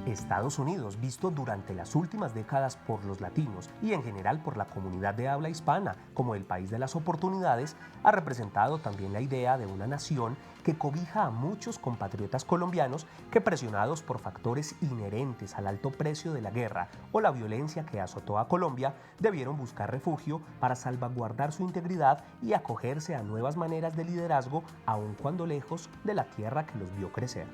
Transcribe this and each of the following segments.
Estados Unidos, visto durante las últimas décadas por los latinos y en general por la comunidad de habla hispana como el país de las oportunidades, ha representado también la idea de una nación que cobija a muchos compatriotas colombianos que, presionados por factores inherentes al alto precio de la guerra o la violencia que azotó a Colombia, debieron buscar refugio para salvaguardar su integridad y acogerse a nuevas maneras de liderazgo, aun cuando lejos de la tierra que los vio crecer.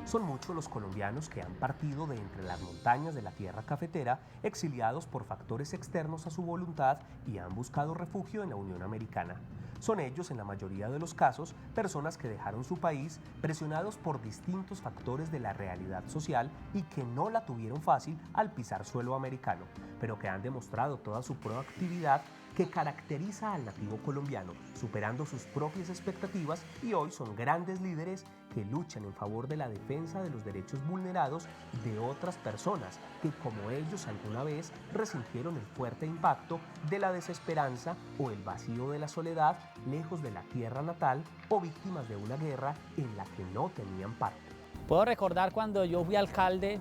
Son muchos los colombianos que han partido de entre las montañas de la tierra cafetera, exiliados por factores externos a su voluntad y han buscado refugio en la Unión Americana. Son ellos, en la mayoría de los casos, personas que dejaron su país presionados por distintos factores de la realidad social y que no la tuvieron fácil al pisar suelo americano, pero que han demostrado toda su proactividad que caracteriza al nativo colombiano, superando sus propias expectativas, y hoy son grandes líderes que luchan en favor de la defensa de los derechos vulnerados de otras personas que, como ellos, alguna vez resintieron el fuerte impacto de la desesperanza o el vacío de la soledad lejos de la tierra natal, o víctimas de una guerra en la que no tenían parte. Puedo recordar cuando yo fui alcalde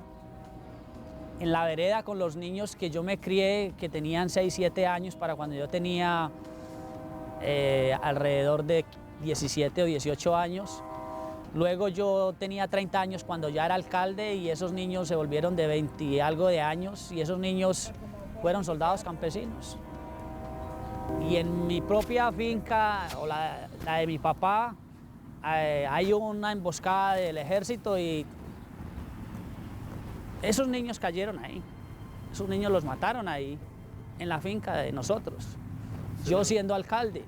en la vereda con los niños que yo me crié, que tenían 6, 7 años, para cuando yo tenía alrededor de 17 o 18 años. Luego yo tenía 30 años cuando ya era alcalde y esos niños se volvieron de 20 y algo de años, y esos niños fueron soldados campesinos. Y en mi propia finca, o la de mi papá, hay una emboscada del ejército y esos niños cayeron ahí. Esos niños los mataron ahí, en la finca de nosotros, yo siendo alcalde.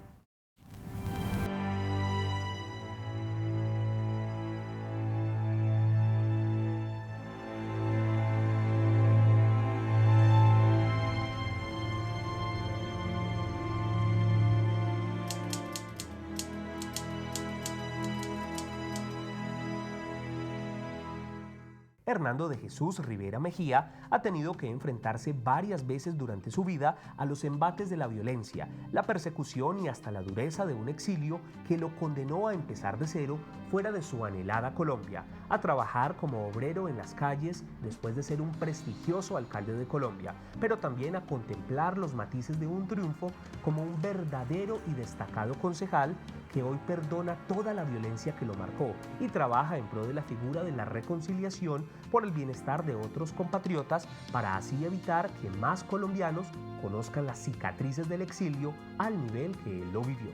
Hernando de Jesús Rivera Mejía ha tenido que enfrentarse varias veces durante su vida a los embates de la violencia, la persecución y hasta la dureza de un exilio que lo condenó a empezar de cero fuera de su anhelada Colombia, a trabajar como obrero en las calles después de ser un prestigioso alcalde de Colombia, pero también a contemplar los matices de un triunfo como un verdadero y destacado concejal que hoy perdona toda la violencia que lo marcó y trabaja en pro de la figura de la reconciliación por el bienestar de otros compatriotas, para así evitar que más colombianos conozcan las cicatrices del exilio al nivel que él lo vivió.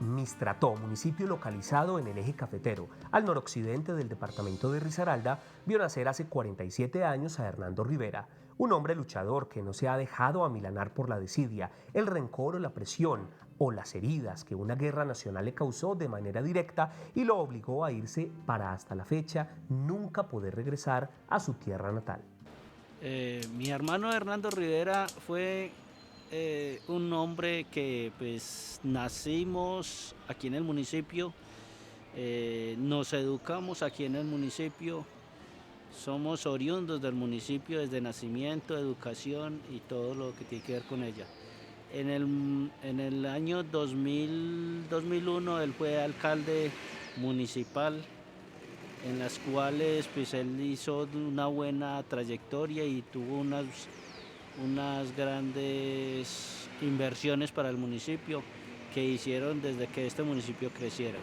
Mistrató, municipio localizado en el eje cafetero, al noroccidente del departamento de Risaralda, vio nacer hace 47 años a Hernando Rivera, un hombre luchador que no se ha dejado amilanar por la desidia, el rencor o la presión, o las heridas que una guerra nacional le causó de manera directa y lo obligó a irse para, hasta la fecha, nunca poder regresar a su tierra natal. Mi hermano Hernando Rivera fue un hombre que pues nacimos aquí en el municipio, nos educamos aquí en el municipio, somos oriundos del municipio desde nacimiento, educación y todo lo que tiene que ver con ella. En el año 2001 él fue alcalde municipal, en las cuales pues él hizo una buena trayectoria y tuvo unas grandes inversiones para el municipio que hicieron desde que este municipio creciera.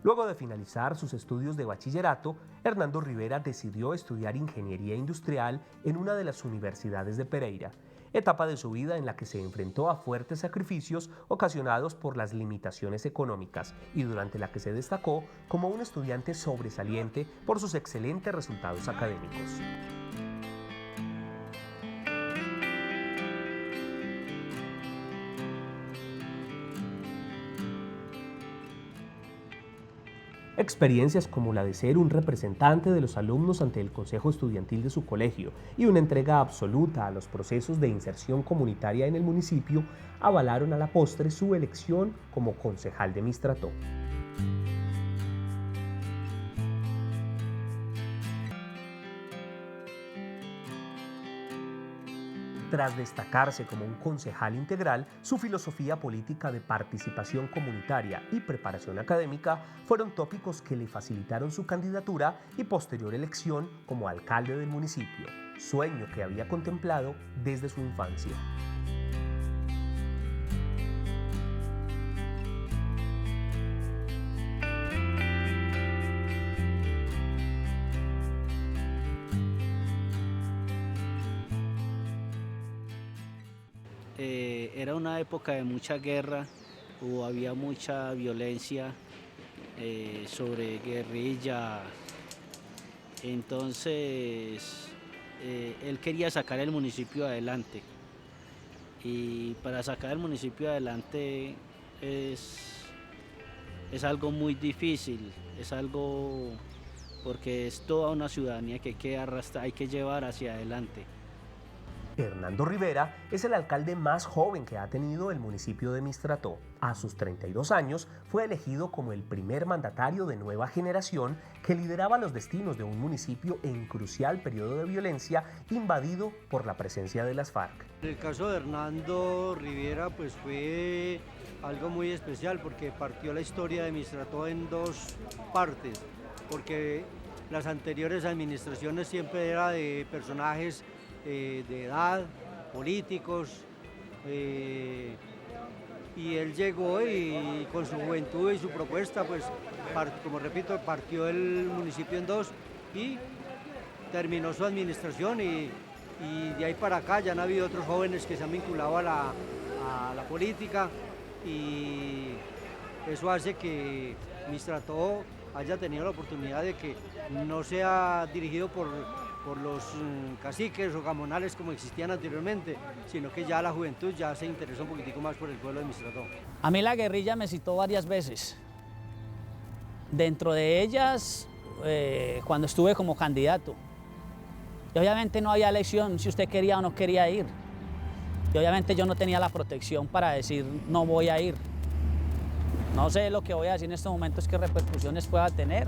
Luego de finalizar sus estudios de bachillerato, Hernando Rivera decidió estudiar ingeniería industrial en una de las universidades de Pereira, etapa de su vida en la que se enfrentó a fuertes sacrificios ocasionados por las limitaciones económicas y durante la que se destacó como un estudiante sobresaliente por sus excelentes resultados académicos. Experiencias como la de ser un representante de los alumnos ante el consejo estudiantil de su colegio y una entrega absoluta a los procesos de inserción comunitaria en el municipio avalaron a la postre su elección como concejal de Mistrató. Tras destacarse como un concejal integral, su filosofía política de participación comunitaria y preparación académica fueron tópicos que le facilitaron su candidatura y posterior elección como alcalde del municipio, sueño que había contemplado desde su infancia. Era una época de mucha guerra, había mucha violencia sobre guerrilla, entonces él quería sacar el municipio adelante y para sacar el municipio adelante es algo muy difícil, es algo porque es toda una ciudadanía que hay que arrastrar, hay que llevar hacia adelante. Hernando Rivera es el alcalde más joven que ha tenido el municipio de Mistrató. A sus 32 años fue elegido como el primer mandatario de nueva generación que lideraba los destinos de un municipio en crucial periodo de violencia invadido por la presencia de las FARC. En el caso de Hernando Rivera pues fue algo muy especial porque partió la historia de Mistrató en dos partes, porque las anteriores administraciones siempre era de personajes de edad, políticos, y él llegó y con su juventud y su propuesta, pues como repito, partió el municipio en dos y terminó su administración y de ahí para acá ya han habido otros jóvenes que se han vinculado a la política y eso hace que Mistrató haya tenido la oportunidad de que no sea dirigido por los caciques o gamonales como existían anteriormente, sino que ya la juventud ya se interesó un poquitico más por el pueblo de Mistrató. A mí la guerrilla me citó varias veces. Dentro de ellas, cuando estuve como candidato. Y obviamente no había elección si usted quería o no quería ir. Y obviamente yo no tenía la protección para decir no voy a ir. No sé lo que voy a decir en estos momentos, qué repercusiones pueda tener.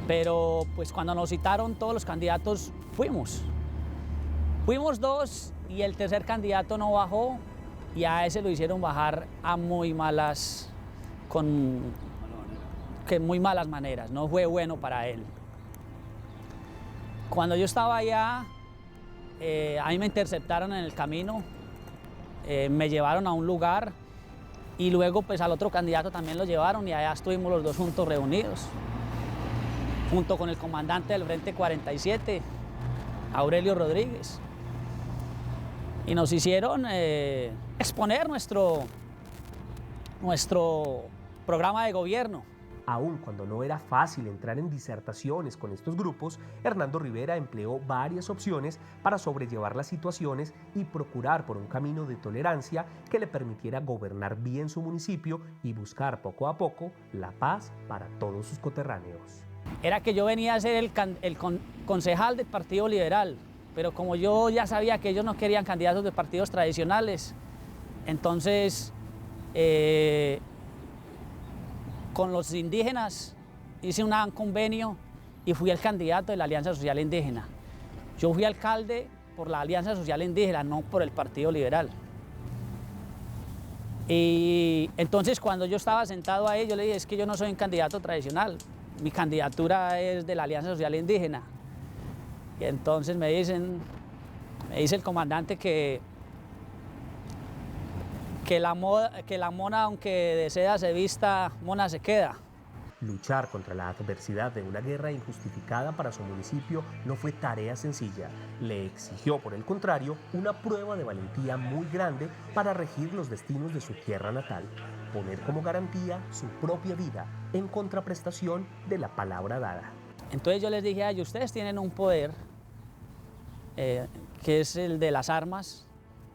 Pero pues cuando nos citaron todos los candidatos fuimos. Fuimos dos y el tercer candidato no bajó y a ese lo hicieron bajar a muy malas, muy malas maneras, no fue bueno para él. Cuando yo estaba allá, a mí me interceptaron en el camino, me llevaron a un lugar y luego pues al otro candidato también lo llevaron y allá estuvimos los dos juntos reunidos, junto con el comandante del Frente 47, Aurelio Rodríguez. Y nos hicieron exponer nuestro programa de gobierno. Aun cuando no era fácil entrar en disertaciones con estos grupos, Hernando Rivera empleó varias opciones para sobrellevar las situaciones y procurar por un camino de tolerancia que le permitiera gobernar bien su municipio y buscar poco a poco la paz para todos sus coterráneos. Era que yo venía a ser el concejal del Partido Liberal, pero como yo ya sabía que ellos no querían candidatos de partidos tradicionales, entonces con los indígenas hice un convenio y fui el candidato de la Alianza Social Indígena. Yo fui alcalde por la Alianza Social Indígena, no por el Partido Liberal. Y entonces cuando yo estaba sentado ahí, yo le dije, es que yo no soy un candidato tradicional, mi candidatura es de la Alianza Social Indígena. Y entonces me dice el comandante que la mona, aunque de seda se vista, mona se queda. Luchar contra la adversidad de una guerra injustificada para su municipio no fue tarea sencilla. Le exigió, por el contrario, una prueba de valentía muy grande para regir los destinos de su tierra natal, poner como garantía su propia vida en contraprestación de la palabra dada. Entonces yo les dije a ellos, ustedes tienen un poder que es el de las armas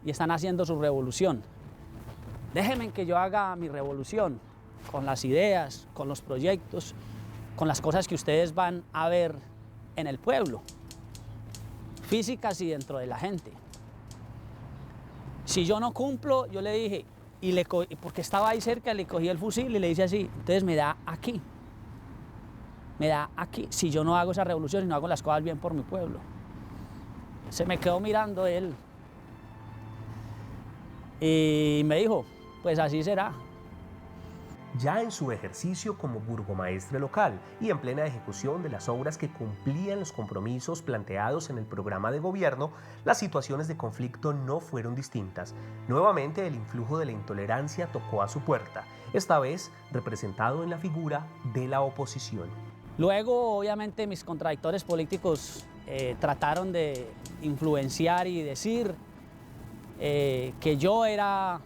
y están haciendo su revolución. Déjenme que yo haga mi revolución. con las ideas, con los proyectos, con las cosas que ustedes van a ver en el pueblo, físicas y dentro de la gente. Si yo no cumplo, yo le dije, porque estaba ahí cerca, le cogí el fusil y le hice así, entonces me da aquí, si yo no hago esa revolución y no hago las cosas bien por mi pueblo. Se me quedó mirando él y me dijo, pues así será. Ya en su ejercicio como burgomaestre local y en plena ejecución de las obras que cumplían los compromisos planteados en el programa de gobierno, las situaciones de conflicto no fueron distintas. Nuevamente el influjo de la intolerancia tocó a su puerta, esta vez representado en la figura de la oposición. Luego, obviamente, mis contradictores políticos trataron de influenciar y decir que yo era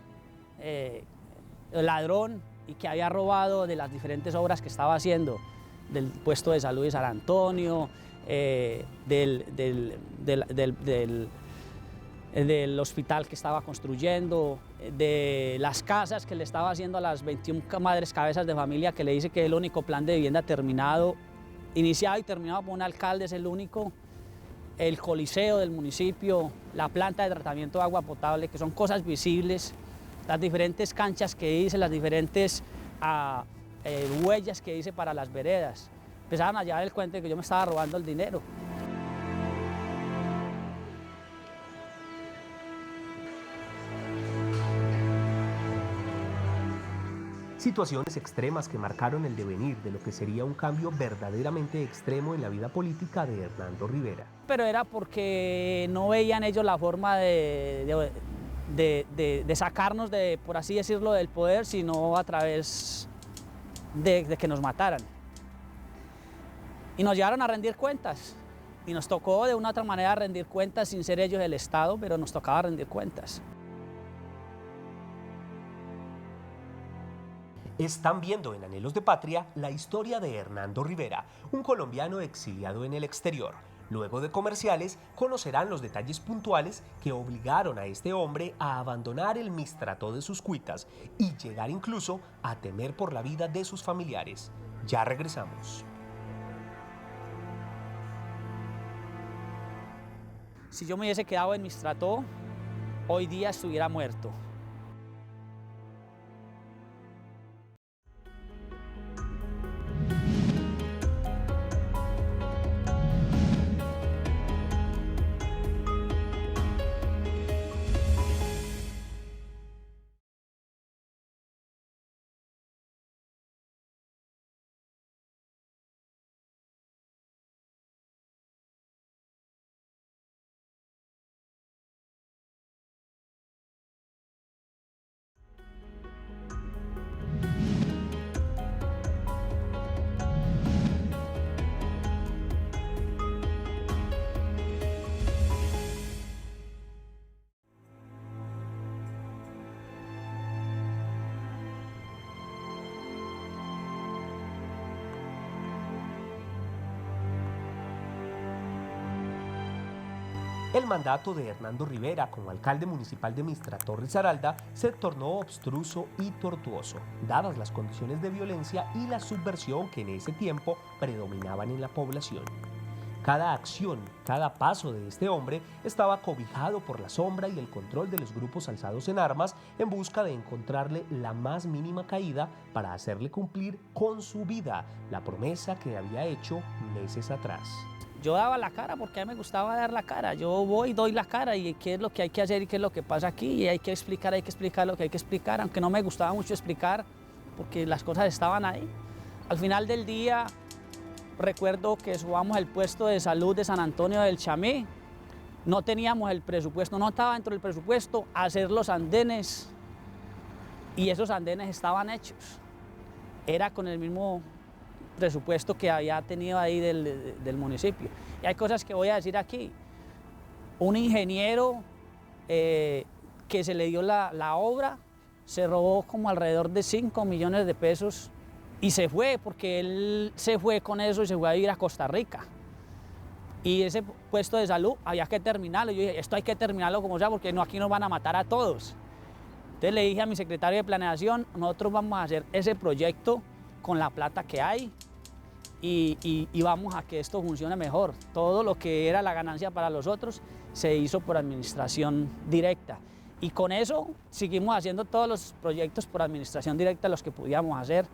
ladrón y que había robado de las diferentes obras que estaba haciendo, del puesto de salud de San Antonio, del hospital que estaba construyendo, de las casas que le estaba haciendo a las 21 madres cabezas de familia, que le dice que es el único plan de vivienda terminado, iniciado y terminado por un alcalde, es el único, el coliseo del municipio, la planta de tratamiento de agua potable, que son cosas visibles, las diferentes canchas que hice, las diferentes huellas que hice para las veredas. Empezaron a llevar el cuento de que yo me estaba robando el dinero. Situaciones extremas que marcaron el devenir de lo que sería un cambio verdaderamente extremo en la vida política de Hernando Rivera. Pero era porque no veían ellos la forma de sacarnos, por así decirlo, del poder, sino a través de que nos mataran. Y nos llevaron a rendir cuentas. Y nos tocó de una u otra manera rendir cuentas sin ser ellos el Estado, pero nos tocaba rendir cuentas. Están viendo en Anhelos de Patria la historia de Hernando Rivera, un colombiano exiliado en el exterior. Luego de comerciales, conocerán los detalles puntuales que obligaron a este hombre a abandonar el Mistrató de sus cuitas y llegar incluso a temer por la vida de sus familiares. Ya regresamos. Si yo me hubiese quedado en Mistrató, hoy día estuviera muerto. El mandato de Hernando Rivera como alcalde municipal de Mistrató Risaralda se tornó obstruso y tortuoso, dadas las condiciones de violencia y la subversión que en ese tiempo predominaban en la población. Cada acción, cada paso de este hombre estaba cobijado por la sombra y el control de los grupos alzados en armas en busca de encontrarle la más mínima caída para hacerle cumplir con su vida la promesa que había hecho meses atrás. Yo daba la cara porque a mí me gustaba dar la cara. Yo voy, doy la cara y qué es lo que hay que hacer y qué es lo que pasa aquí. Y hay que explicar lo que hay que explicar, aunque no me gustaba mucho explicar porque las cosas estaban ahí. Al final del día, recuerdo que subamos el puesto de salud de San Antonio del Chamí. No teníamos el presupuesto, no estaba dentro del presupuesto hacer los andenes. Y esos andenes estaban hechos. Era con el mismo presupuesto que había tenido ahí del municipio. Y hay cosas que voy a decir aquí. Un ingeniero que se le dio la obra, se robó como alrededor de 5 millones de pesos y se fue, porque él se fue con eso y se fue a vivir a Costa Rica. Y ese puesto de salud había que terminarlo. Yo dije, esto hay que terminarlo como sea, porque no, aquí nos van a matar a todos. Entonces le dije a mi secretario de planeación, nosotros vamos a hacer ese proyecto con la plata que hay y vamos a que esto funcione mejor. Todo lo que era la ganancia para los otros se hizo por administración directa. Y con eso seguimos haciendo todos los proyectos por administración directa, los que podíamos hacer,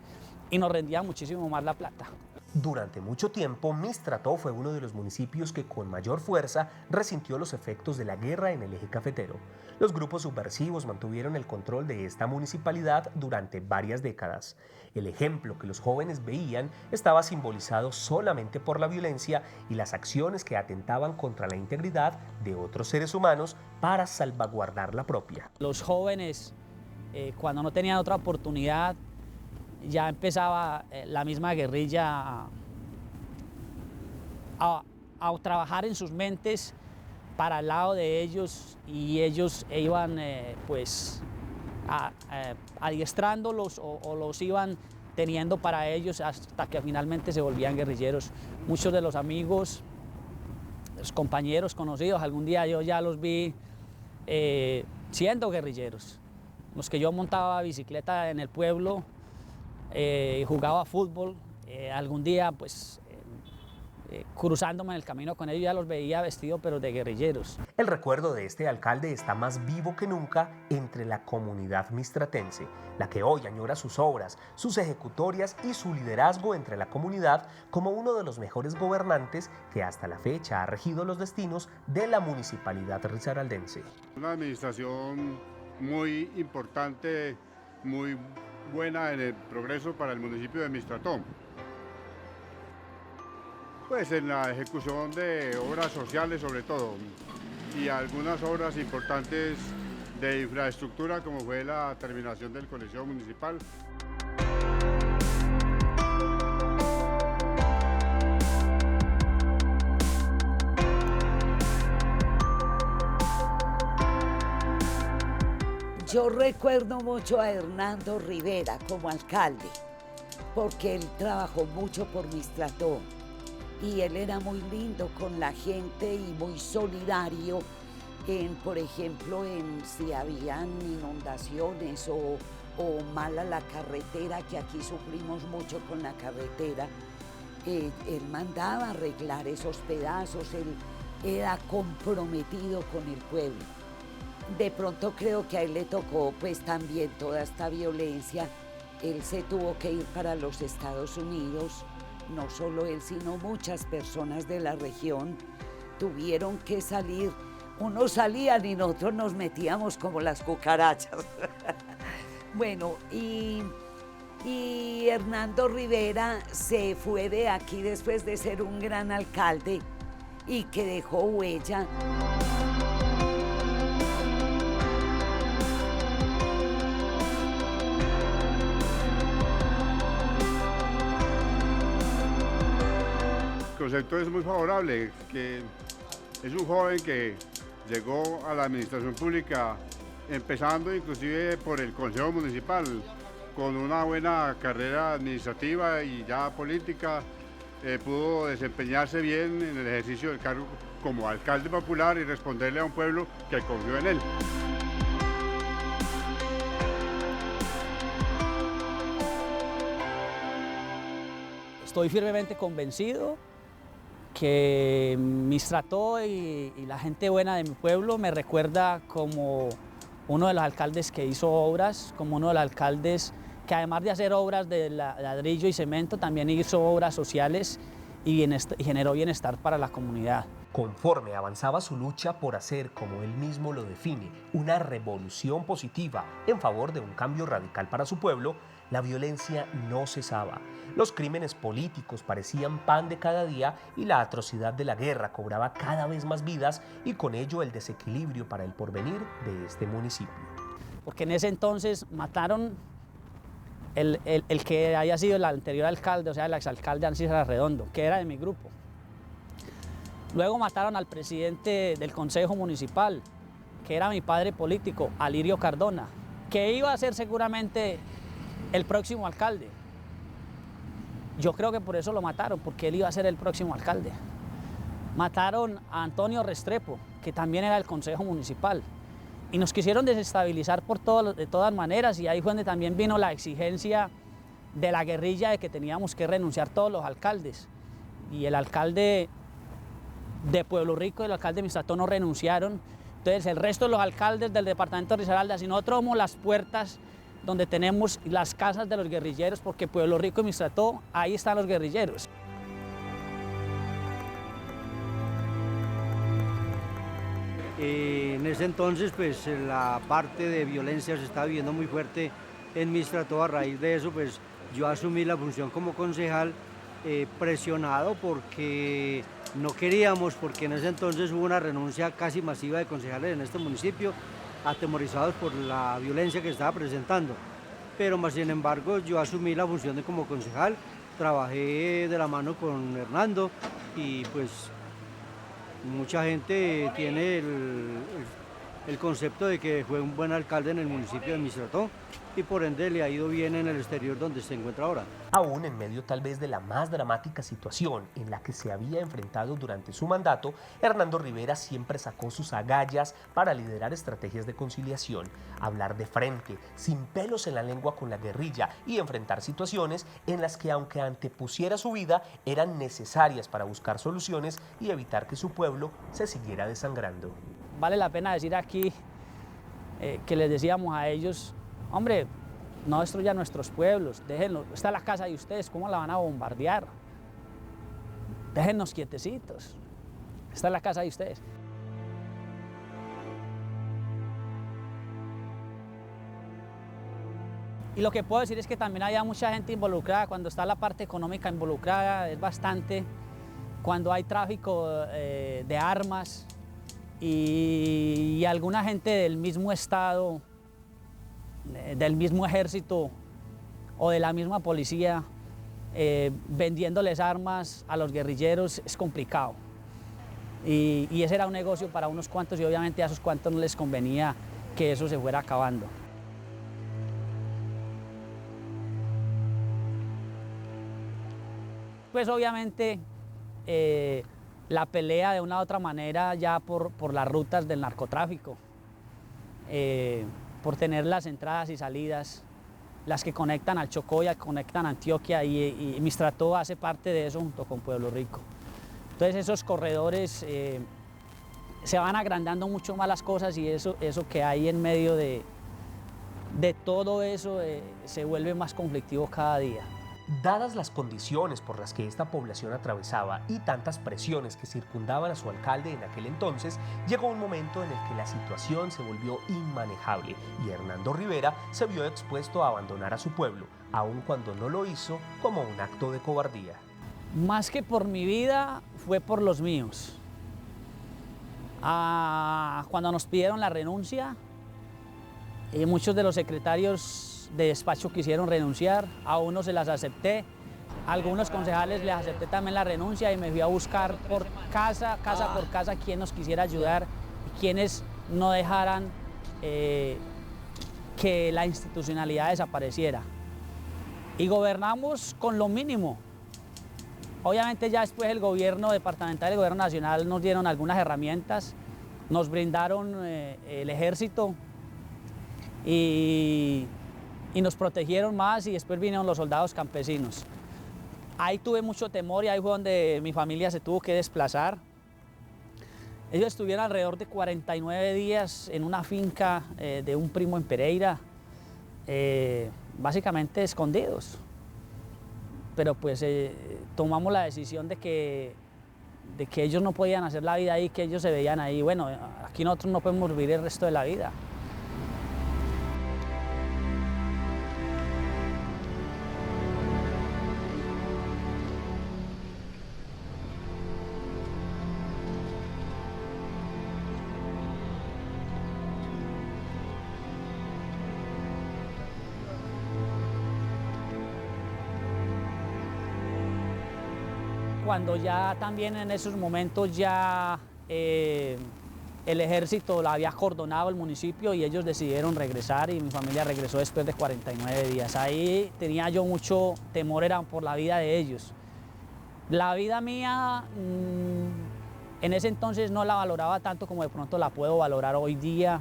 y nos rendía muchísimo más la plata. Durante mucho tiempo, Mistrató fue uno de los municipios que con mayor fuerza resintió los efectos de la guerra en el eje cafetero. Los grupos subversivos mantuvieron el control de esta municipalidad durante varias décadas. El ejemplo que los jóvenes veían estaba simbolizado solamente por la violencia y las acciones que atentaban contra la integridad de otros seres humanos para salvaguardar la propia. Los jóvenes, cuando no tenían otra oportunidad, ya empezaba la misma guerrilla a trabajar en sus mentes para el lado de ellos, y ellos iban adiestrándolos o los iban teniendo para ellos hasta que finalmente se volvían guerrilleros. Muchos de los amigos, los compañeros conocidos, algún día yo ya los vi siendo guerrilleros. Los que yo montaba bicicleta en el pueblo, jugaba fútbol, algún día pues cruzándome en el camino con ellos ya los veía vestidos pero de guerrilleros. El recuerdo de este alcalde está más vivo que nunca entre la comunidad mistratense, la que hoy añora sus obras, sus ejecutorias y su liderazgo entre la comunidad como uno de los mejores gobernantes que hasta la fecha ha regido los destinos de la municipalidad risaraldense. Una administración muy importante, muy buena en el progreso para el municipio de Mistrató. Pues en la ejecución de obras sociales sobre todo, y algunas obras importantes de infraestructura como fue la terminación del colegio municipal. Yo recuerdo mucho a Hernando Rivera como alcalde, porque él trabajó mucho por Mistrató y él era muy lindo con la gente y muy solidario por ejemplo, si habían inundaciones o mala la carretera, que aquí sufrimos mucho con la carretera, él mandaba arreglar esos pedazos, él era comprometido con el pueblo. De pronto creo que a él le tocó pues también toda esta violencia. Él se tuvo que ir para los Estados Unidos, no solo él, sino muchas personas de la región tuvieron que salir. Unos salían y nosotros nos metíamos como las cucarachas. Bueno, y Hernando Rivera se fue de aquí después de ser un gran alcalde y que dejó huella. El concepto es muy favorable, que es un joven que llegó a la administración pública empezando inclusive por el Consejo Municipal, con una buena carrera administrativa y ya política, pudo desempeñarse bien en el ejercicio del cargo como alcalde popular y responderle a un pueblo que confió en él. Estoy firmemente convencido que Mistrató y la gente buena de mi pueblo me recuerda como uno de los alcaldes que hizo obras, como uno de los alcaldes que además de hacer obras de ladrillo y cemento, también hizo obras sociales y generó bienestar para la comunidad. Conforme avanzaba su lucha por hacer, como él mismo lo define, una revolución positiva en favor de un cambio radical para su pueblo, la violencia no cesaba. Los crímenes políticos parecían pan de cada día y la atrocidad de la guerra cobraba cada vez más vidas y con ello el desequilibrio para el porvenir de este municipio. Porque en ese entonces mataron el que haya sido el anterior alcalde, o sea, el exalcalde Ancísar Arredondo, que era de mi grupo. Luego mataron al presidente del Consejo Municipal, que era mi padre político, Alirio Cardona, que iba a ser seguramente el próximo alcalde. Yo creo que por eso lo mataron, porque él iba a ser el próximo alcalde. Mataron a Antonio Restrepo, que también era del Consejo Municipal, y nos quisieron desestabilizar de todas maneras, y ahí fue donde también vino la exigencia de la guerrilla de que teníamos que renunciar todos los alcaldes. Y el alcalde de Pueblo Rico y el alcalde de Mistrató no renunciaron. Entonces el resto de los alcaldes del departamento de Risaralda, si nosotros somos las puertas donde tenemos las casas de los guerrilleros, porque Pueblo Rico y Mistrató, ahí están los guerrilleros. En ese entonces, pues la parte de violencia se estaba viviendo muy fuerte en Mistrató. A raíz de eso, pues yo asumí la función como concejal, presionado porque no queríamos, porque en ese entonces hubo una renuncia casi masiva de concejales en este municipio, atemorizados por la violencia que se estaba presentando. Pero más sin embargo, yo asumí la función de como concejal, trabajé de la mano con Hernando y pues mucha gente tiene el concepto de que fue un buen alcalde en el municipio de Mistrató y por ende le ha ido bien en el exterior donde se encuentra ahora. Aún en medio tal vez de la más dramática situación en la que se había enfrentado durante su mandato, Hernando Rivera siempre sacó sus agallas para liderar estrategias de conciliación, hablar de frente, sin pelos en la lengua con la guerrilla y enfrentar situaciones en las que, aunque antepusiera su vida, eran necesarias para buscar soluciones y evitar que su pueblo se siguiera desangrando. Vale la pena decir aquí que les decíamos a ellos: hombre, no destruyan nuestros pueblos, déjenlo, esta es la casa de ustedes, ¿cómo la van a bombardear? Déjennos quietecitos, esta es la casa de ustedes. Y lo que puedo decir es que también había mucha gente involucrada. Cuando está la parte económica involucrada es bastante, cuando hay tráfico de armas y alguna gente del mismo estado, del mismo ejército o de la misma policía vendiéndoles armas a los guerrilleros, es complicado. Y ese era un negocio para unos cuantos y obviamente a esos cuantos no les convenía que eso se fuera acabando. Pues obviamente la pelea de una u otra manera ya por las rutas del narcotráfico, por tener las entradas y salidas, las que conectan al Chocó y conectan a Antioquia, y Mistrató hace parte de eso junto con Pueblo Rico. Entonces esos corredores se van agrandando mucho más las cosas, y eso que hay en medio de todo eso se vuelve más conflictivo cada día. Dadas las condiciones por las que esta población atravesaba y tantas presiones que circundaban a su alcalde en aquel entonces, llegó un momento en el que la situación se volvió inmanejable y Hernando Rivera se vio expuesto a abandonar a su pueblo, aun cuando no lo hizo como un acto de cobardía. Más que por mi vida, fue por los míos. Cuando nos pidieron la renuncia, muchos de los secretarios de despacho quisieron renunciar, a unos se las acepté, a algunos concejales les acepté también la renuncia y me fui a buscar por casa por casa quien nos quisiera ayudar y quienes no dejaran que la institucionalidad desapareciera. Y gobernamos con lo mínimo. Obviamente ya después el gobierno departamental y el gobierno nacional nos dieron algunas herramientas, nos brindaron el ejército y nos protegieron más, y después vinieron los soldados campesinos. Ahí tuve mucho temor y ahí fue donde mi familia se tuvo que desplazar. Ellos estuvieron alrededor de 49 días en una finca de un primo en Pereira, básicamente escondidos. Pero pues tomamos la decisión de que ellos no podían hacer la vida ahí, que ellos se veían ahí. Bueno, aquí nosotros no podemos vivir el resto de la vida. Cuando ya también en esos momentos ya el ejército la había acordonado el municipio y ellos decidieron regresar, y mi familia regresó después de 49 días. Ahí tenía yo mucho temor, era por la vida de ellos. La vida mía en ese entonces no la valoraba tanto como de pronto la puedo valorar hoy día.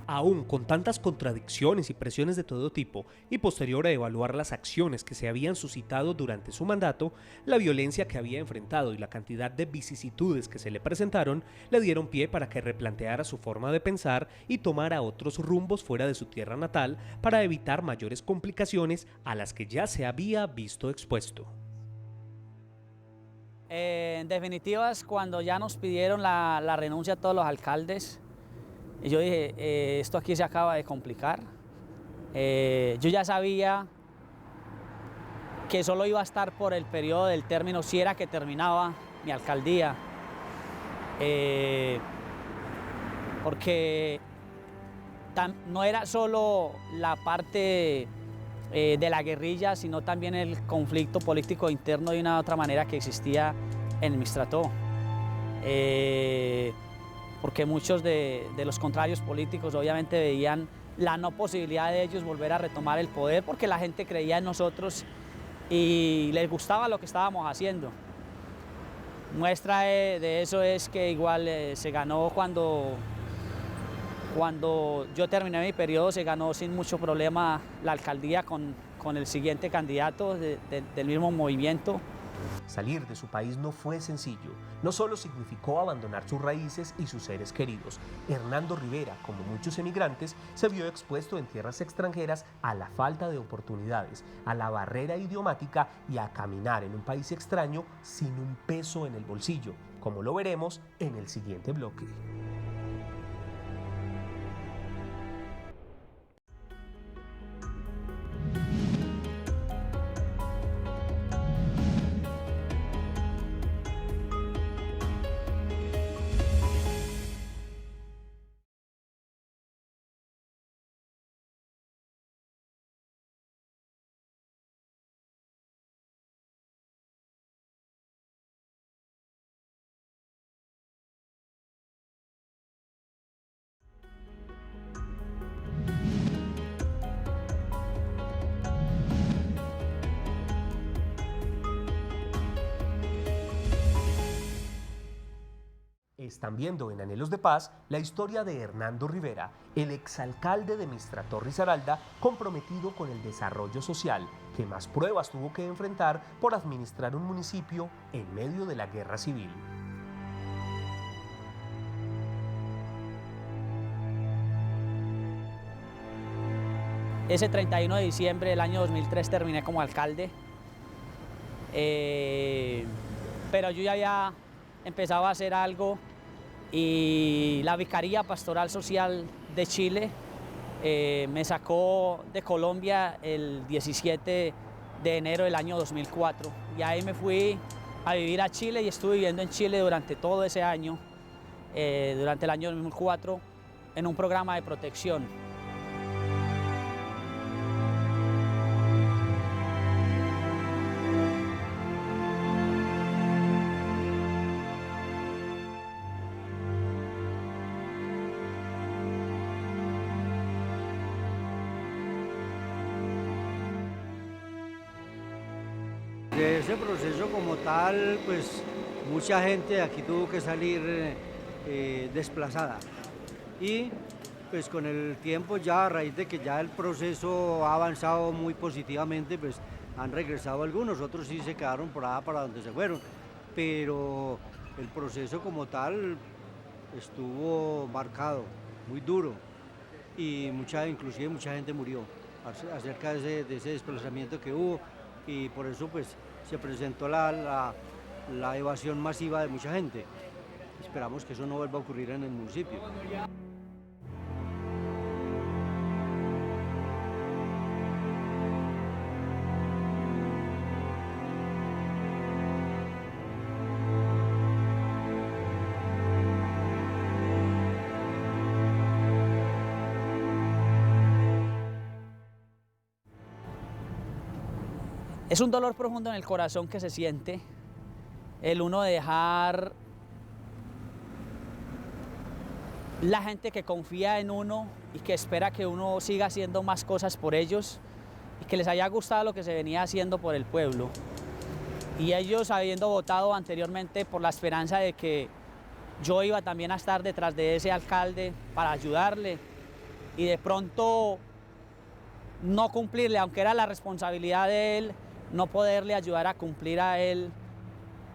Aún con tantas contradicciones y presiones de todo tipo, y posterior a evaluar las acciones que se habían suscitado durante su mandato, la violencia que había enfrentado y la cantidad de vicisitudes que se le presentaron le dieron pie para que replanteara su forma de pensar y tomara otros rumbos fuera de su tierra natal para evitar mayores complicaciones a las que ya se había visto expuesto. En definitiva, cuando ya nos pidieron la renuncia a todos los alcaldes, yo dije, esto aquí se acaba de complicar. Yo ya sabía que solo iba a estar por el periodo del término, si era que terminaba mi alcaldía, porque no era solo la parte de la guerrilla, sino también el conflicto político interno de una u otra manera que existía en el Mistrató. Porque muchos de los contrarios políticos obviamente veían la no posibilidad de ellos volver a retomar el poder porque la gente creía en nosotros y les gustaba lo que estábamos haciendo. Muestra de eso es que igual se ganó cuando yo terminé mi periodo, se ganó sin mucho problema la alcaldía con el siguiente candidato del mismo movimiento. Salir de su país no fue sencillo. No solo significó abandonar sus raíces y sus seres queridos. Hernando Rivera, como muchos emigrantes, se vio expuesto en tierras extranjeras a la falta de oportunidades, a la barrera idiomática y a caminar en un país extraño sin un peso en el bolsillo, como lo veremos en el siguiente bloque. Están viendo en Anhelos de Paz la historia de Hernando Rivera, el exalcalde de Mistrató Risaralda, comprometido con el desarrollo social, que más pruebas tuvo que enfrentar por administrar un municipio en medio de la guerra civil. Ese 31 de diciembre del año 2003 terminé como alcalde, pero yo ya había empezado a hacer algo y la Vicaría Pastoral Social de Chile me sacó de Colombia el 17 de enero del año 2004 y ahí me fui a vivir a Chile y estuve viviendo en Chile durante todo ese año, durante el año 2004, en un programa de protección. De ese proceso como tal, pues mucha gente de aquí tuvo que salir desplazada y pues con el tiempo ya a raíz de que ya el proceso ha avanzado muy positivamente, pues han regresado algunos, otros sí se quedaron por allá para donde se fueron, pero el proceso como tal estuvo marcado, muy duro y inclusive mucha gente murió acerca de ese desplazamiento que hubo y por eso pues se presentó la evasión masiva de mucha gente. Esperamos que eso no vuelva a ocurrir en el municipio. Es un dolor profundo en el corazón que se siente el uno dejar la gente que confía en uno y que espera que uno siga haciendo más cosas por ellos y que les haya gustado lo que se venía haciendo por el pueblo. Y ellos habiendo votado anteriormente por la esperanza de que yo iba también a estar detrás de ese alcalde para ayudarle, y de pronto no cumplirle, aunque era la responsabilidad de él, no poderle ayudar a cumplir a él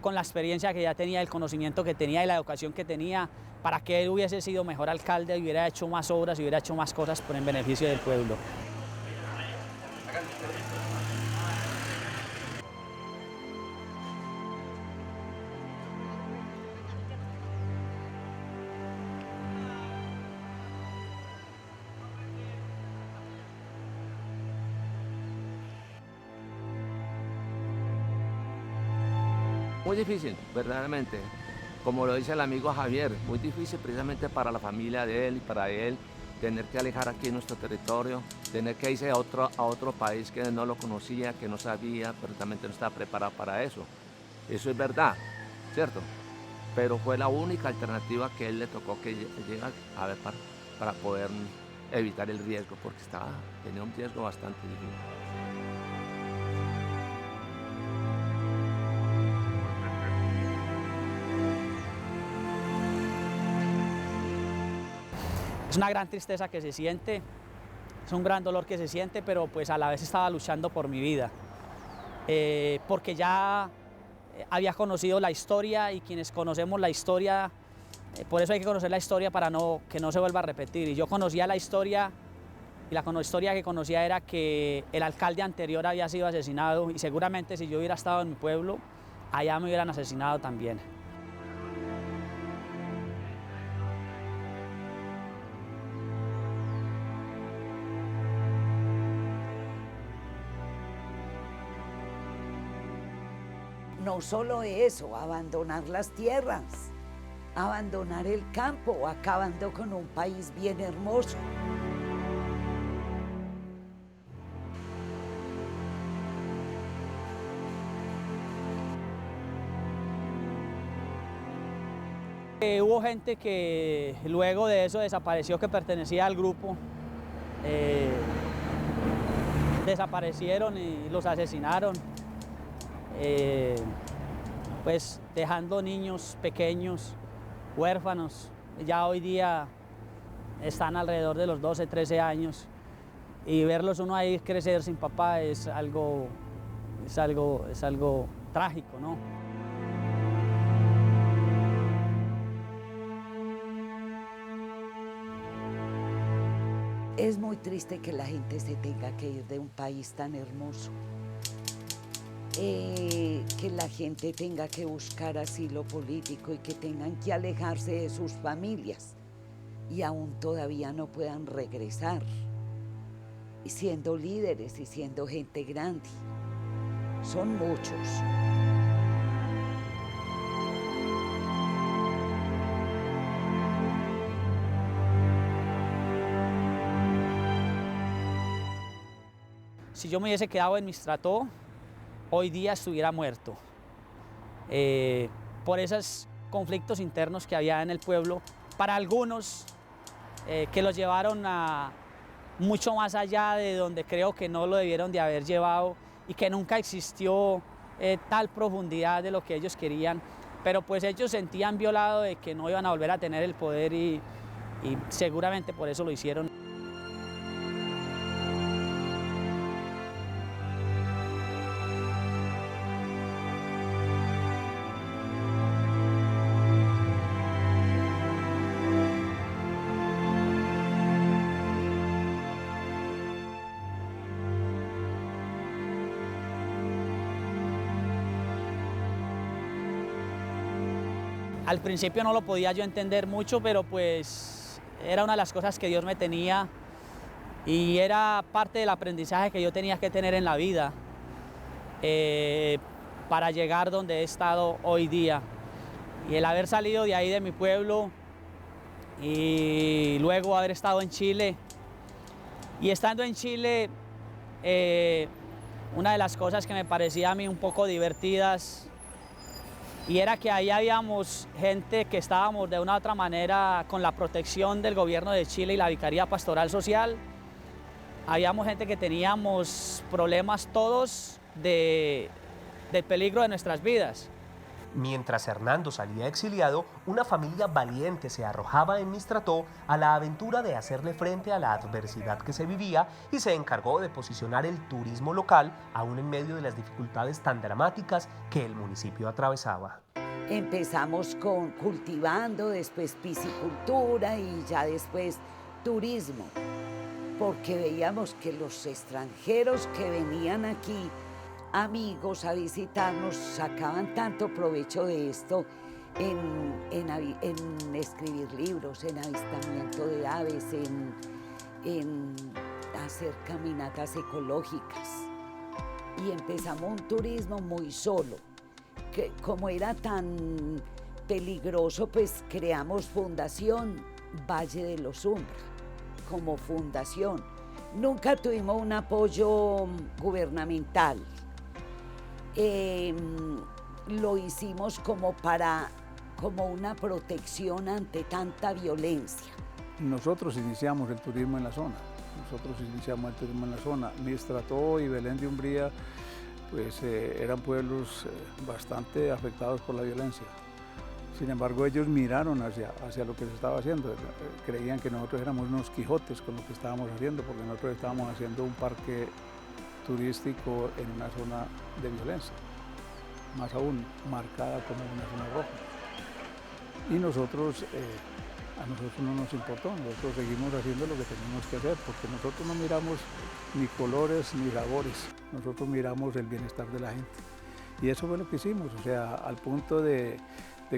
con la experiencia que ya tenía, el conocimiento que tenía y la educación que tenía, para que él hubiese sido mejor alcalde, hubiera hecho más obras y hubiera hecho más cosas por el beneficio del pueblo. Muy difícil, verdaderamente, como lo dice el amigo Javier, muy difícil precisamente para la familia de él y para él tener que alejar aquí nuestro territorio, tener que irse a otro país que no lo conocía, que no sabía, pero también no estaba preparado para eso. Eso es verdad, ¿cierto? Pero fue la única alternativa que él le tocó que llegar a ver para poder evitar el riesgo, porque tenía un riesgo bastante difícil. Es una gran tristeza que se siente, es un gran dolor que se siente, pero pues a la vez estaba luchando por mi vida, porque ya había conocido la historia y quienes conocemos la historia, por eso hay que conocer la historia para que no se vuelva a repetir. Y yo conocía la historia y la historia que conocía era que el alcalde anterior había sido asesinado y seguramente si yo hubiera estado en mi pueblo, allá me hubieran asesinado también. No solo eso, abandonar las tierras, abandonar el campo, acabando con un país bien hermoso. Hubo gente que luego de eso desapareció, que pertenecía al grupo, desaparecieron y los asesinaron. Pues dejando niños pequeños, huérfanos, ya hoy día están alrededor de los 12, 13 años y verlos uno ahí crecer sin papá es algo trágico, ¿no? Es muy triste que la gente se tenga que ir de un país tan hermoso. Que la gente tenga que buscar asilo político y que tengan que alejarse de sus familias y aún todavía no puedan regresar, y siendo líderes y siendo gente grande. Son muchos. Si yo me hubiese quedado en Mistrató, hoy día estuviera muerto, por esos conflictos internos que había en el pueblo, para algunos que los llevaron a mucho más allá de donde creo que no lo debieron de haber llevado y que nunca existió tal profundidad de lo que ellos querían, pero pues ellos sentían violado de que no iban a volver a tener el poder y seguramente por eso lo hicieron. Al principio no lo podía yo entender mucho, pero pues era una de las cosas que Dios me tenía y era parte del aprendizaje que yo tenía que tener en la vida para llegar donde he estado hoy día. Y el haber salido de ahí de mi pueblo y luego haber estado en Chile. Y estando en Chile, una de las cosas que me parecía a mí un poco divertidas y era que ahí habíamos gente que estábamos de una u otra manera con la protección del gobierno de Chile y la Vicaría Pastoral Social. Habíamos gente que teníamos problemas todos del peligro de nuestras vidas. Mientras Hernando salía exiliado, una familia valiente se arrojaba en Mistrató a la aventura de hacerle frente a la adversidad que se vivía y se encargó de posicionar el turismo local aún en medio de las dificultades tan dramáticas que el municipio atravesaba. Empezamos con cultivando, después piscicultura y ya después turismo, porque veíamos que los extranjeros que venían aquí, amigos a visitarnos, sacaban tanto provecho de esto en escribir libros, en avistamiento de aves, en hacer caminatas ecológicas. Y empezamos un turismo muy solo, que como era tan peligroso, pues creamos Fundación Valle de los Umbra como fundación. Nunca tuvimos un apoyo gubernamental. Lo hicimos como una protección ante tanta violencia. Nosotros iniciamos el turismo en la zona. Mistrató y Belén de Umbría pues, eran pueblos bastante afectados por la violencia. Sin embargo, ellos miraron hacia lo que se estaba haciendo. Creían que nosotros éramos unos Quijotes con lo que estábamos haciendo, porque nosotros estábamos haciendo un parque turístico en una zona de violencia, más aún marcada como una zona roja. Y nosotros, a nosotros no nos importó, nosotros seguimos haciendo lo que tenemos que hacer, porque nosotros no miramos ni colores ni sabores, nosotros miramos el bienestar de la gente. Y eso fue lo que hicimos, o sea, al punto de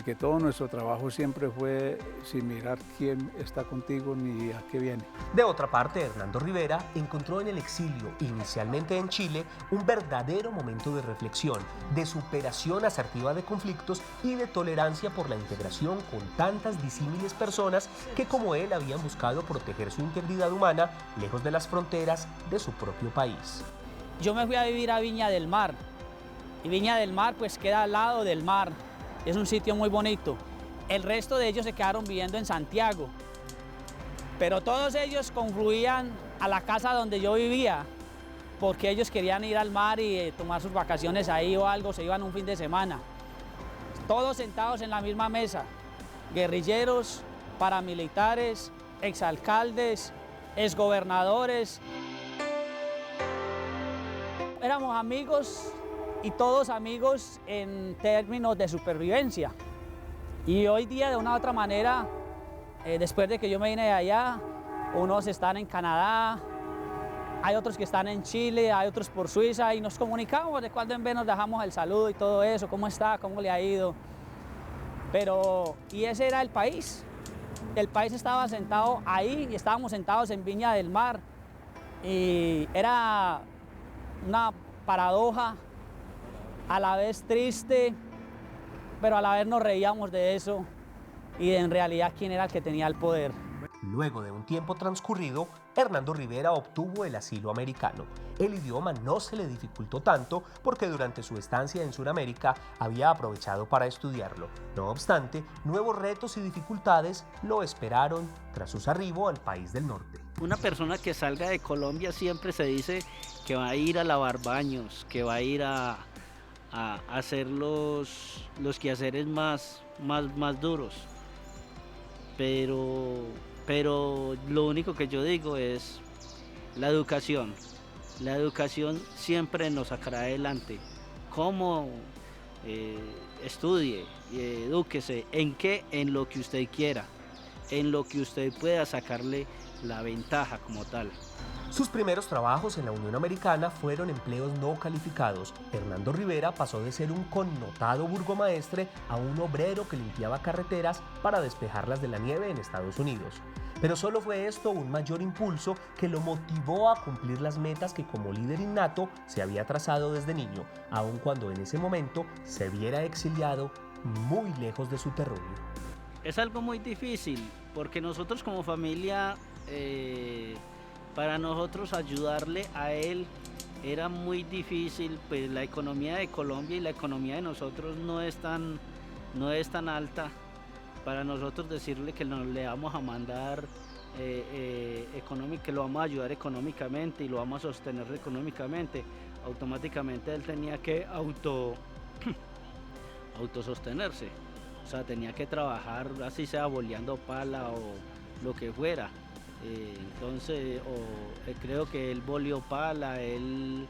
que todo nuestro trabajo siempre fue sin mirar quién está contigo ni a qué viene. De otra parte, Hernando Rivera encontró en el exilio, inicialmente en Chile, un verdadero momento de reflexión, de superación asertiva de conflictos y de tolerancia por la integración con tantas disímiles personas que como él habían buscado proteger su integridad humana lejos de las fronteras de su propio país. Yo me fui a vivir a Viña del Mar, y Viña del Mar pues queda al lado del mar. Es un sitio muy bonito. El resto de ellos se quedaron viviendo en Santiago, pero todos ellos confluían a la casa donde yo vivía, porque ellos querían ir al mar y tomar sus vacaciones ahí o algo, se iban un fin de semana. Todos sentados en la misma mesa, guerrilleros, paramilitares, exalcaldes, exgobernadores. Éramos amigos, y todos amigos en términos de supervivencia. Y hoy día, de una u otra manera, después de que yo me vine de allá, unos están en Canadá, hay otros que están en Chile, hay otros por Suiza, y nos comunicamos, de cuando en vez nos dejamos el saludo y todo eso, cómo está, cómo le ha ido. Y ese era el país. El país estaba sentado ahí, y estábamos sentados en Viña del Mar, y era una paradoja, a la vez triste, pero a la vez nos reíamos de eso y en realidad quién era el que tenía el poder. Luego de un tiempo transcurrido, Hernando Rivera obtuvo el asilo americano. El idioma no se le dificultó tanto porque durante su estancia en Sudamérica había aprovechado para estudiarlo. No obstante, nuevos retos y dificultades lo esperaron tras su arribo al país del norte. Una persona que salga de Colombia siempre se dice que va a ir a lavar baños, que va a ir a hacer los quehaceres más duros, pero lo único que yo digo es la educación siempre nos sacará adelante. Cómo estudie, edúquese, en lo que usted quiera, en lo que usted pueda sacarle la ventaja como tal. Sus primeros trabajos en la Unión Americana fueron empleos no calificados. Hernando Rivera pasó de ser un connotado burgomaestre a un obrero que limpiaba carreteras para despejarlas de la nieve en Estados Unidos. Pero solo fue esto un mayor impulso que lo motivó a cumplir las metas que como líder innato se había trazado desde niño, aun cuando en ese momento se viera exiliado muy lejos de su terruño. Es algo muy difícil porque nosotros como familia, para nosotros ayudarle a él era muy difícil, pues la economía de Colombia y la economía de nosotros no es tan alta para nosotros decirle que le vamos a mandar que lo vamos a ayudar económicamente y lo vamos a sostener económicamente. Automáticamente él tenía que autosostenerse. O sea, tenía que trabajar, así sea boleando pala o lo que fuera. Entonces, creo que él boleó pala, él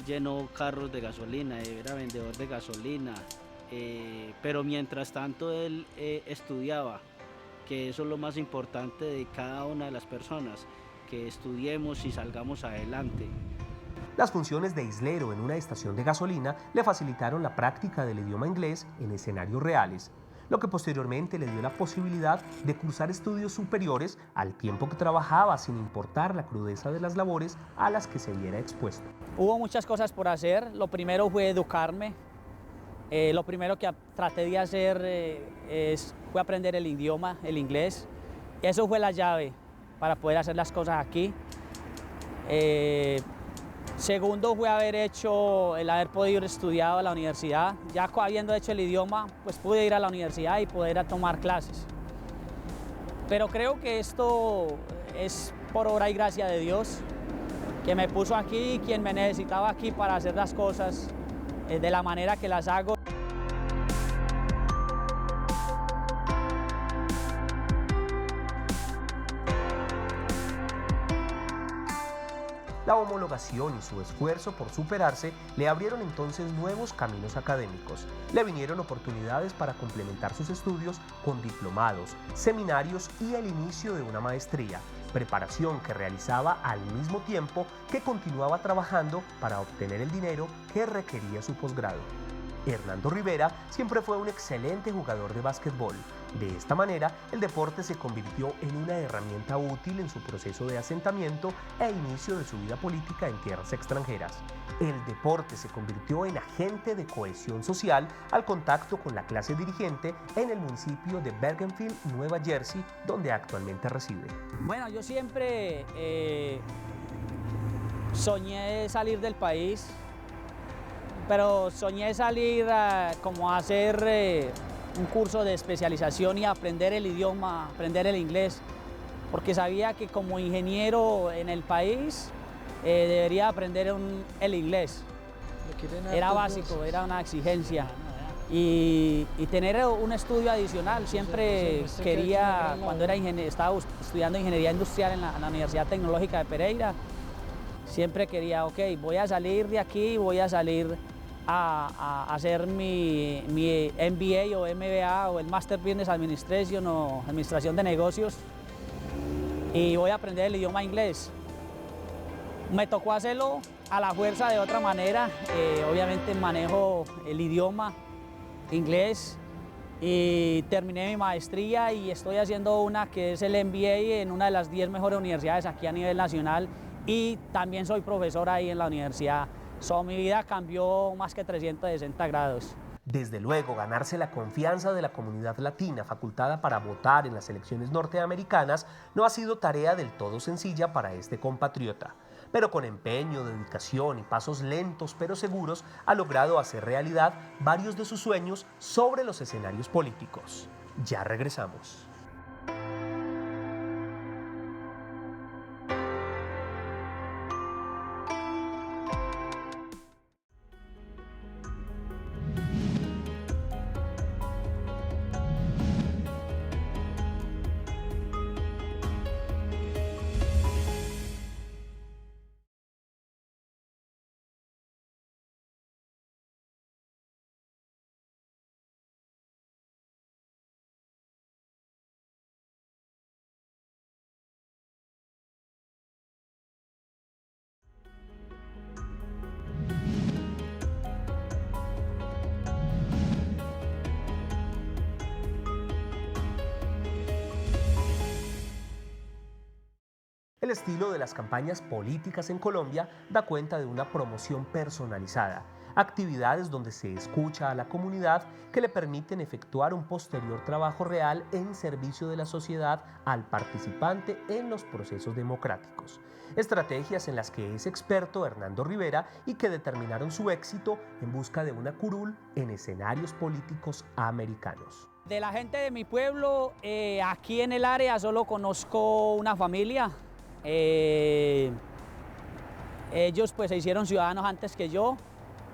llenó carros de gasolina, era vendedor de gasolina. Pero mientras tanto él estudiaba, que eso es lo más importante de cada una de las personas, que estudiemos y salgamos adelante. Las funciones de islero en una estación de gasolina le facilitaron la práctica del idioma inglés en escenarios reales, lo que posteriormente le dio la posibilidad de cursar estudios superiores al tiempo que trabajaba sin importar la crudeza de las labores a las que se viera expuesto. Hubo muchas cosas por hacer. Lo primero fue educarme. Lo primero que traté de hacer fue aprender el idioma, el inglés. Eso fue la llave para poder hacer las cosas aquí. Segundo fue el haber podido estudiar a la universidad. Ya habiendo hecho el idioma, pues pude ir a la universidad y poder tomar clases. Pero creo que esto es por obra y gracia de Dios, que me puso aquí y quien me necesitaba aquí para hacer las cosas de la manera que las hago. La homologación y su esfuerzo por superarse le abrieron entonces nuevos caminos académicos. Le vinieron oportunidades para complementar sus estudios con diplomados, seminarios y el inicio de una maestría, preparación que realizaba al mismo tiempo que continuaba trabajando para obtener el dinero que requería su posgrado. Hernando Rivera siempre fue un excelente jugador de básquetbol. De esta manera, el deporte se convirtió en una herramienta útil en su proceso de asentamiento e inicio de su vida política en tierras extranjeras. El deporte se convirtió en agente de cohesión social al contacto con la clase dirigente en el municipio de Bergenfield, Nueva Jersey, donde actualmente reside. Bueno, yo siempre soñé salir del país, pero soñé salir como a hacer un curso de especialización y aprender el idioma, aprender el inglés, porque sabía que como ingeniero en el país debería aprender el inglés. Era básico, era una exigencia. Y tener un estudio adicional, siempre quería, cuando estaba estudiando ingeniería industrial en la Universidad Tecnológica de Pereira, siempre quería, ok, voy a salir de aquí, voy a salir a hacer mi MBA o MBA o el Master Business Administration o Administración de Negocios y voy a aprender el idioma inglés. Me tocó hacerlo a la fuerza de otra manera, obviamente manejo el idioma inglés y terminé mi maestría y estoy haciendo una que es el MBA en una de las 10 mejores universidades aquí a nivel nacional y también soy profesor ahí en la universidad. Mi vida cambió más que 360 grados. Desde luego, ganarse la confianza de la comunidad latina facultada para votar en las elecciones norteamericanas no ha sido tarea del todo sencilla para este compatriota, pero con empeño, dedicación y pasos lentos pero seguros ha logrado hacer realidad varios de sus sueños sobre los escenarios políticos. Ya regresamos. El estilo de las campañas políticas en Colombia da cuenta de una promoción personalizada, actividades donde se escucha a la comunidad que le permiten efectuar un posterior trabajo real en servicio de la sociedad al participante en los procesos democráticos. Estrategias en las que es experto Hernando Rivera y que determinaron su éxito en busca de una curul en escenarios políticos americanos. De la gente de mi pueblo, aquí en el área solo conozco una familia. Ellos pues se hicieron ciudadanos antes que yo,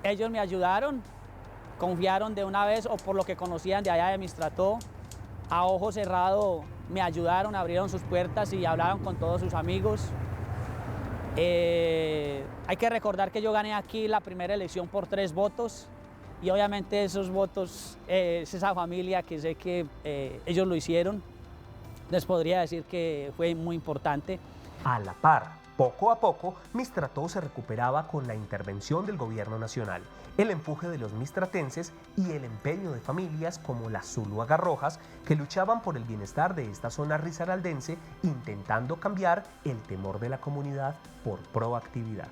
ellos me ayudaron confiaron de una vez o por lo que conocían de allá de Mistrató, a ojo cerrado me ayudaron, abrieron sus puertas y hablaron con todos sus amigos. Hay que recordar que yo gané aquí la primera elección por 3 votos y obviamente esos votos es esa familia que sé que ellos lo hicieron. Les podría decir que fue muy importante. A la par, poco a poco, Mistrató se recuperaba con la intervención del gobierno nacional, el empuje de los mistratenses y el empeño de familias como las Zuluaga Rojas que luchaban por el bienestar de esta zona risaraldense, intentando cambiar el temor de la comunidad por proactividad.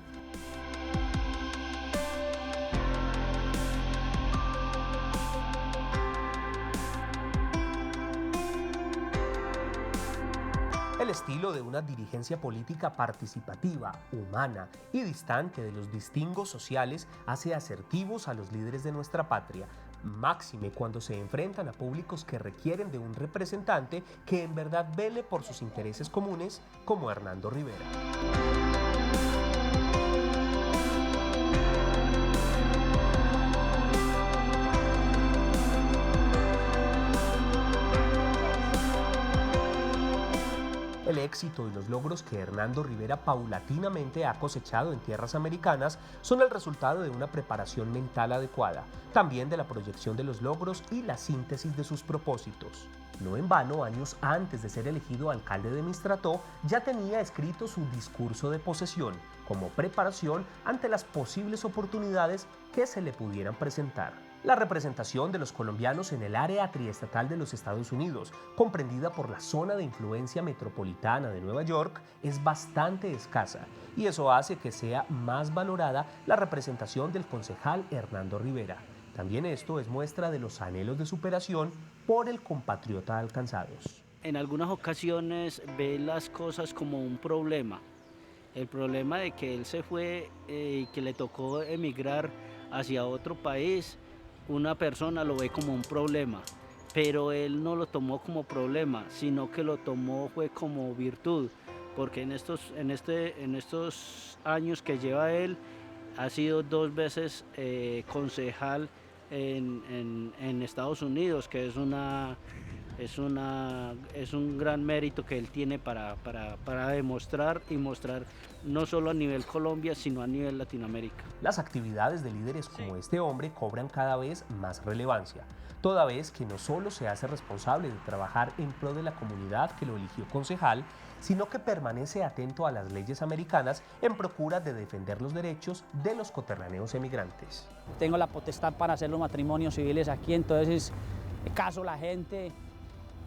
El estilo de una dirigencia política participativa, humana y distante de los distingos sociales hace asertivos a los líderes de nuestra patria, máxime cuando se enfrentan a públicos que requieren de un representante que en verdad vele por sus intereses comunes, como Hernando Rivera. El éxito y los logros que Hernando Rivera paulatinamente ha cosechado en tierras americanas son el resultado de una preparación mental adecuada, también de la proyección de los logros y la síntesis de sus propósitos. No en vano, años antes de ser elegido alcalde de Mistrató, ya tenía escrito su discurso de posesión, como preparación ante las posibles oportunidades que se le pudieran presentar. La representación de los colombianos en el área triestatal de los Estados Unidos, comprendida por la zona de influencia metropolitana de Nueva York, es bastante escasa, y eso hace que sea más valorada la representación del concejal Hernando Rivera. También esto es muestra de los anhelos de superación por el compatriota alcanzados. En algunas ocasiones ve las cosas como un problema. El problema de que él se fue y que le tocó emigrar hacia otro país, una persona lo ve como un problema, pero él no lo tomó como problema, sino que lo tomó fue como virtud, porque en estos años que lleva él, ha sido 2 veces concejal en Estados Unidos, que es un gran mérito que él tiene para demostrar y mostrar no solo a nivel Colombia, sino a nivel Latinoamérica. Las actividades de líderes como este hombre cobran cada vez más relevancia, toda vez que no solo se hace responsable de trabajar en pro de la comunidad que lo eligió concejal, sino que permanece atento a las leyes americanas en procura de defender los derechos de los coterráneos emigrantes. Tengo la potestad para hacer los matrimonios civiles aquí, entonces caso la gente.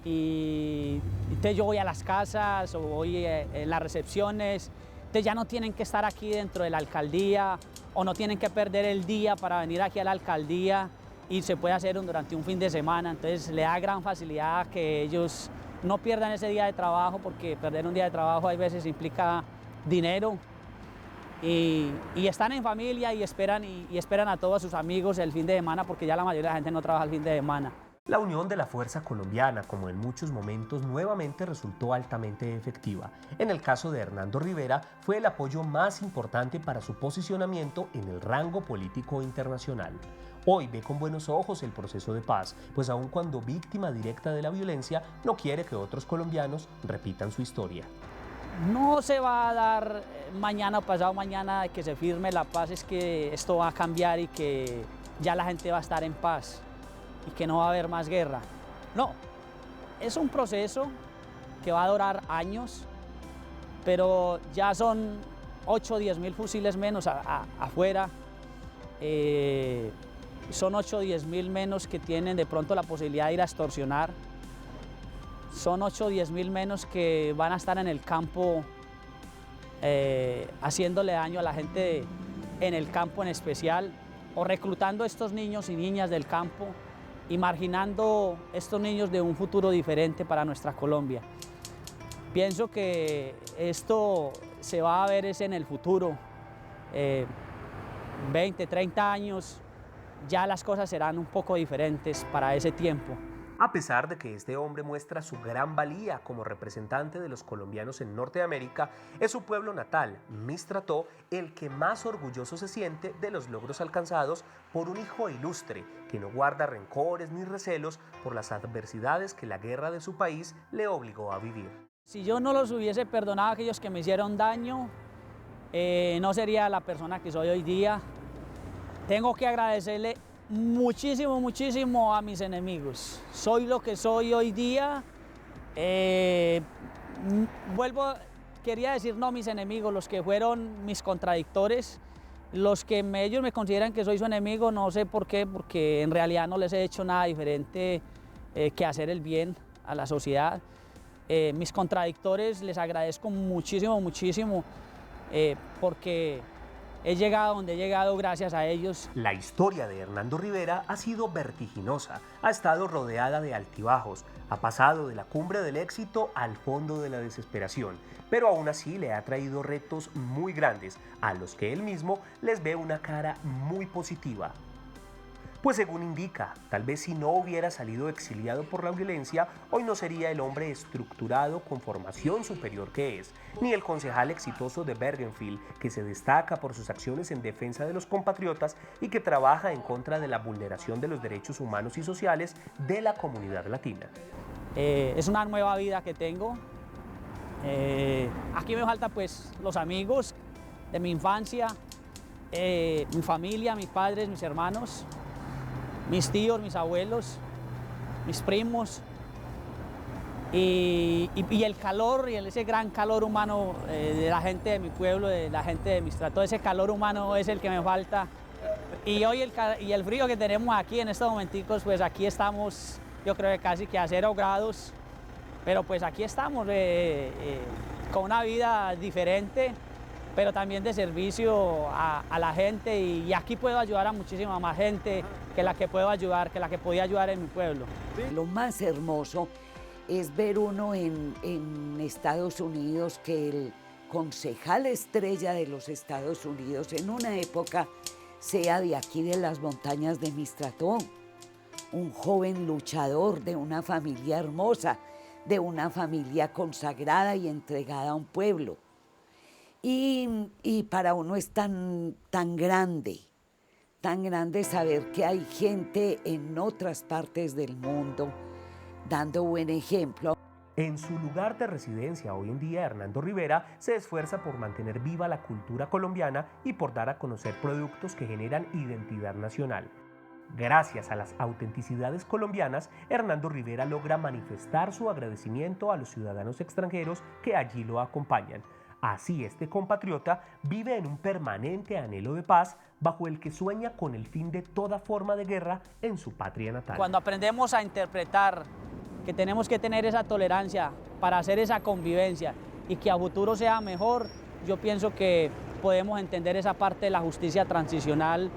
Y entonces yo voy a las casas o voy en las recepciones, entonces ya no tienen que estar aquí dentro de la alcaldía o no tienen que perder el día para venir aquí a la alcaldía y se puede hacer durante un fin de semana, entonces le da gran facilidad a que ellos no pierdan ese día de trabajo, porque perder un día de trabajo a veces implica dinero y están en familia y esperan a todos sus amigos el fin de semana, porque ya la mayoría de la gente no trabaja el fin de semana. La unión de la fuerza colombiana, como en muchos momentos, nuevamente resultó altamente efectiva. En el caso de Hernando Rivera, fue el apoyo más importante para su posicionamiento en el rango político internacional. Hoy ve con buenos ojos el proceso de paz, pues aun cuando víctima directa de la violencia, no quiere que otros colombianos repitan su historia. No se va a dar mañana o pasado mañana que se firme la paz, es que esto va a cambiar y que ya la gente va a estar en paz y que no va a haber más guerra. No, es un proceso que va a durar años, pero ya son 8 o 10 mil fusiles menos afuera, son 8 o 10 mil menos que tienen de pronto la posibilidad de ir a extorsionar, son 8 o 10 mil menos que van a estar en el campo haciéndole daño a la gente en el campo en especial, o reclutando a estos niños y niñas del campo y marginando a estos niños de un futuro diferente para nuestra Colombia. Pienso que esto se va a ver en el futuro, 20, 30 años, ya las cosas serán un poco diferentes para ese tiempo. A pesar de que este hombre muestra su gran valía como representante de los colombianos en Norteamérica, es su pueblo natal, Mistrató, el que más orgulloso se siente de los logros alcanzados por un hijo ilustre que no guarda rencores ni recelos por las adversidades que la guerra de su país le obligó a vivir. Si yo no los hubiese perdonado a aquellos que me hicieron daño, no sería la persona que soy hoy día. Tengo que agradecerle muchísimo, muchísimo a mis enemigos. Soy lo que soy hoy día. Quería decir no mis enemigos, los que fueron mis contradictores, los que ellos me consideran que soy su enemigo, no sé por qué, porque en realidad no les he hecho nada diferente que hacer el bien a la sociedad. Mis contradictores les agradezco muchísimo, muchísimo, porque he llegado donde he llegado gracias a ellos. La historia de Hernando Rivera ha sido vertiginosa, ha estado rodeada de altibajos, ha pasado de la cumbre del éxito al fondo de la desesperación, pero aún así le ha traído retos muy grandes, a los que él mismo les ve una cara muy positiva. Pues según indica, tal vez si no hubiera salido exiliado por la violencia, hoy no sería el hombre estructurado con formación superior que es, ni el concejal exitoso de Bergenfield, que se destaca por sus acciones en defensa de los compatriotas y que trabaja en contra de la vulneración de los derechos humanos y sociales de la comunidad latina. Es una nueva vida que tengo. Aquí me faltan pues los amigos de mi infancia, mi familia, mis padres, mis hermanos, mis tíos, mis abuelos, mis primos y el calor y ese gran calor humano de la gente de mi pueblo, de la gente de Mistrató. Ese calor humano es el que me falta. Y hoy el frío que tenemos aquí en estos momenticos, pues aquí estamos, yo creo que casi que a 0 grados, pero pues aquí estamos con una vida diferente, pero también de servicio a la gente, y aquí puedo ayudar a muchísima más gente que la que puedo ayudar, que la que podía ayudar en mi pueblo. Lo más hermoso es ver uno en Estados Unidos, que el concejal estrella de los Estados Unidos en una época sea de aquí de las montañas de Mistrató, un joven luchador de una familia hermosa, de una familia consagrada y entregada a un pueblo. Y para uno es tan grande saber que hay gente en otras partes del mundo dando buen ejemplo. En su lugar de residencia hoy en día, Hernando Rivera se esfuerza por mantener viva la cultura colombiana y por dar a conocer productos que generan identidad nacional. Gracias a las autenticidades colombianas, Hernando Rivera logra manifestar su agradecimiento a los ciudadanos extranjeros que allí lo acompañan. Así, este compatriota vive en un permanente anhelo de paz, bajo el que sueña con el fin de toda forma de guerra en su patria natal. Cuando aprendemos a interpretar que tenemos que tener esa tolerancia para hacer esa convivencia y que a futuro sea mejor, yo pienso que podemos entender esa parte de la justicia transicional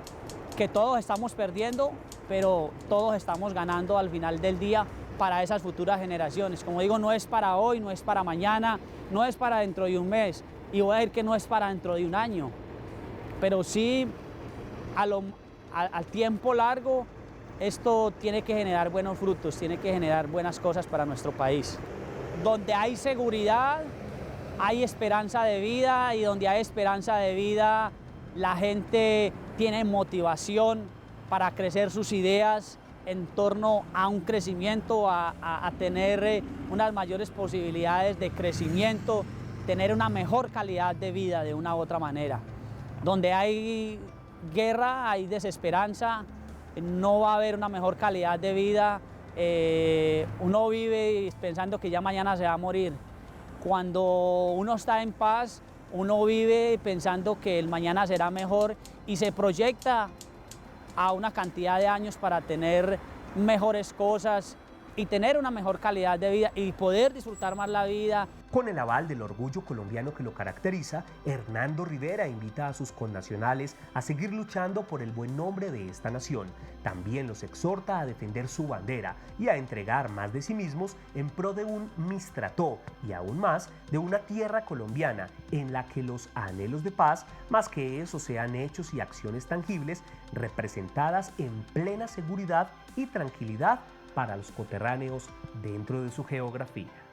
que todos estamos perdiendo, pero todos estamos ganando al final del día para esas futuras generaciones. Como digo, no es para hoy, no es para mañana, no es para dentro de un mes, y voy a decir que no es para dentro de un año, pero sí al tiempo largo esto tiene que generar buenos frutos, tiene que generar buenas cosas para nuestro país. Donde hay seguridad, hay esperanza de vida, y donde hay esperanza de vida, la gente tiene motivación para crecer sus ideas en torno a un crecimiento, a tener unas mayores posibilidades de crecimiento, tener una mejor calidad de vida de una u otra manera. Donde hay guerra, hay desesperanza, no va a haber una mejor calidad de vida, uno vive pensando que ya mañana se va a morir. Cuando uno está en paz, uno vive pensando que el mañana será mejor y se proyecta a una cantidad de años para tener mejores cosas y tener una mejor calidad de vida y poder disfrutar más la vida. Con el aval del orgullo colombiano que lo caracteriza, Hernando Rivera invita a sus connacionales a seguir luchando por el buen nombre de esta nación. También los exhorta a defender su bandera y a entregar más de sí mismos en pro de un Mistrató y aún más de una tierra colombiana en la que los anhelos de paz, más que eso, sean hechos y acciones tangibles representadas en plena seguridad y tranquilidad para los coterráneos dentro de su geografía.